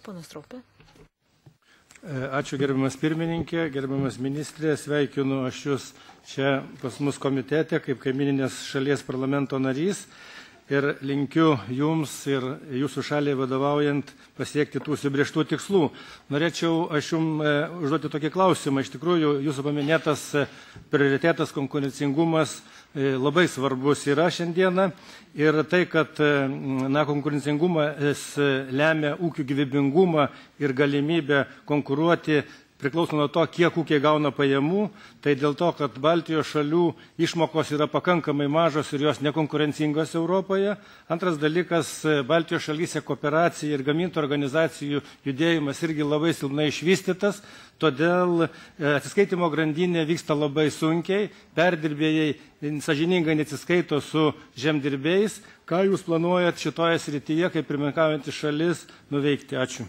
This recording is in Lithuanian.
Ponas Ropė. Ačiū gerbiamas pirmininkė, gerbiamas ministrė, sveikinu aš Jūs čia pas mus komitete kaip kaimininės šalies parlamento narys ir linkiu Jums ir Jūsų šaliai vadovaujant pasiekti tų užsibrėžtų tikslų. Norėčiau aš Jums užduoti tokį klausimą. Iš tikrųjų, Jūsų paminėtas prioritetas konkurencingumas labai svarbus yra šiandieną ir tai, kad konkurencingumas lemia ūkių gyvybingumą ir galimybę konkuruoti priklauso nuo to, kiek ūkiai gauna pajamų, tai dėl to, kad Baltijos šalių išmokos yra pakankamai mažos ir jos nekonkurencingos Europoje. Antras dalykas, Baltijos šalyse kooperacija ir gamintojų organizacijų judėjimas irgi labai silpnai išvystytas, todėl atsiskaitimo grandinė vyksta labai sunkiai, perdirbėjai sąžiningai neatsiskaito su žemdirbiais. Ką Jūs planuojat šitoje srityje, kaip pirmininkaujantis šalis, nuveikti? Ačiū.